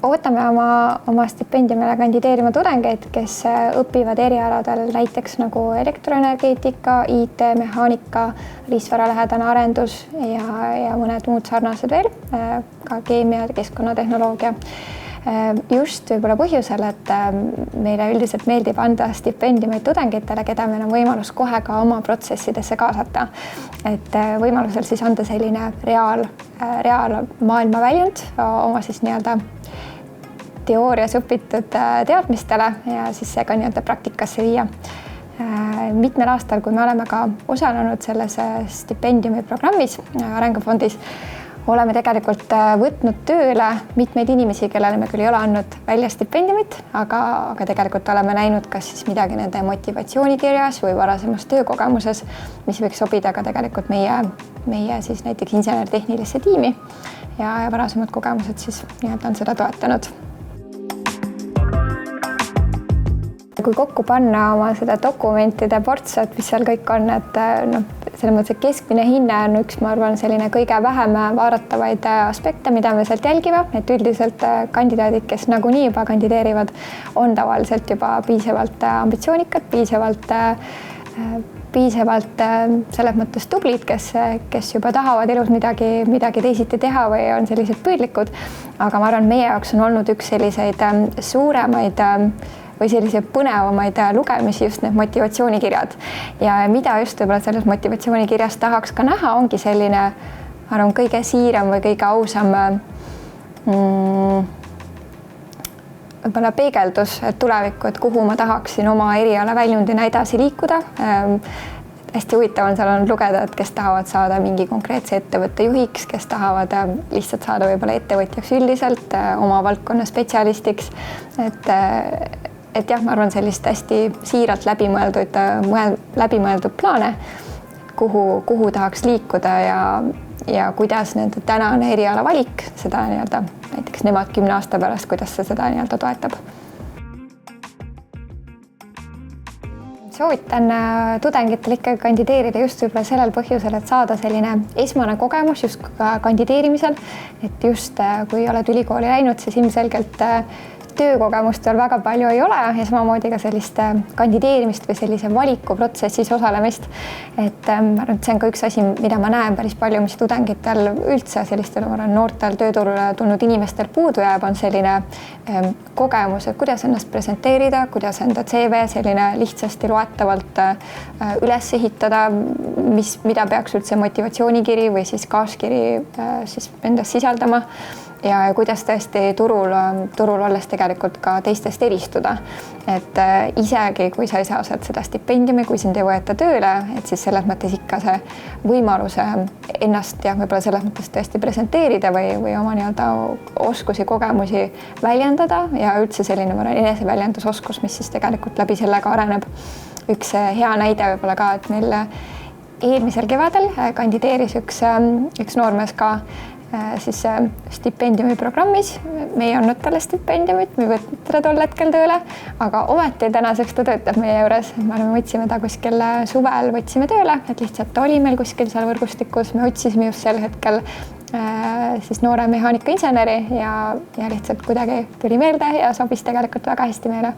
ootame oma stipendiumile kandideerima tudengeid, kes õpivad erialadel näiteks nagu elektroenergeetika, IT, mehaanika, riistvaralähedane arendus ja mõned muud sarnased veel, ka keemia ja keskkonnatehnoloogia. Just võib-olla põhjusel, et meile üldiselt meeldib anda stipendiumeid tudengitele, keda meil on võimalus kohe ka oma protsessidesse kaasata. Et võimalusel siis anda selline reaal maailma väljund oma siis nii-öelda teoorias õpitud teadmistele ja siis see ka nii-öelda praktikasse viia. Mitmel aastal, kui me oleme ka osalenud selles stipendiumi programmis Arengufondis, oleme tegelikult võtnud tööle mitmeid inimesi, kellele me küll ei ole andnud välja stipendiumit, aga tegelikult oleme näinud kas siis midagi nende motivatsioonikirjas või varasemas töökogemuses, mis võiks sobida ka tegelikult meie siis näiteks insener-tehnilisse tiimi ja varasemad kogemused siis nii-öelda on seda toetanud. Kui kokku panna oma seda dokumentide portsu, et mis seal kõik on, et selles mõttes, et keskmine hinne on üks, ma arvan, selline kõige vähem vaadatavaid aspekte, mida me sealt jälgime, et üldiselt kandidaadid, kes nagunii juba kandideerivad, on tavaliselt juba piisavalt ambitsioonikad, piisavalt selles mõttes tublid, kes juba tahavad elus midagi teisiti teha või on sellised püüdlikud. Aga ma arvan, meie jaoks on olnud üks selliseid suuremaid või sellise põnevamaid lugemisi just need motivatsioonikirjad. Ja mida just võib-olla selles motivatsioonikirjas tahaks ka näha, ongi selline, ma arvan, kõige siiram või kõige ausam võib-olla peegeldus tulevikku, et kuhu ma tahaksin oma eriala väljundina edasi liikuda. Hästi huvitav on seal olnud lugeda, et kes tahavad saada mingi konkreetse ettevõtte juhiks, kes tahavad lihtsalt saada võib-olla ettevõtjaks üldiselt, oma valdkonna spetsialistiks. Et jah, ma arvan sellist hästi siiralt läbimõeldud plaane, kuhu tahaks liikuda ja kuidas nende tänane eriala valik seda nii-öelda, näiteks nemad 10 aasta pärast, kuidas see seda nii-öelda toetab. Soovitan tudengitel ikkagi kandideerida just võib-olla sellel põhjusel, et saada selline esmane kogemus just ka kandideerimisel, et just kui oled ülikooli läinud, siis ilmselgelt töökogemust veel väga palju ei ole ja samamoodi ka sellist kandideerimist või sellise valikuprotsessis osalemist. Et ma arvan, et see on ka üks asi, mida ma näen päris palju, mis tudengitel üldse sellistel noortel tööturule tulnud inimestel puudu jääb, on selline kogemus, et kuidas ennast presenteerida, kuidas enda CV selline lihtsasti loetavalt üles ehitada, mida peaks üldse motivatsioonikiri või siis kaaskiri siis endas sisaldama. Ja kuidas tõesti turul olles tegelikult ka teistest eristuda. Et isegi, kui sa ei saa seda stipendiumi, kui sind ei võeta tööle, et siis selles mõttes ikka see võimaluse ennast ja võib-olla selles mõttes tõesti presenteerida või oma nii-öelda oskusi, kogemusi väljendada ja üldse selline eneseväljendusoskus, mis siis tegelikult läbi sellega areneb. Üks hea näide võib-olla ka, et meil eelmisel kevadel kandideeris üks noormees ka siis stipendiumi programmis. Me ei andnud talle stipendiumit, me võtnud teda tol hetkel tööle, aga ometi tänaseks ta töötab meie juures. Me võtsime ta kuskil suvel, võtsime tööle, et lihtsalt oli meil kuskil seal võrgustikus. Me otsisime just sel hetkel siis noore mehaanika inseneri ja lihtsalt kuidagi tuli meelde ja sobis tegelikult väga hästi meile.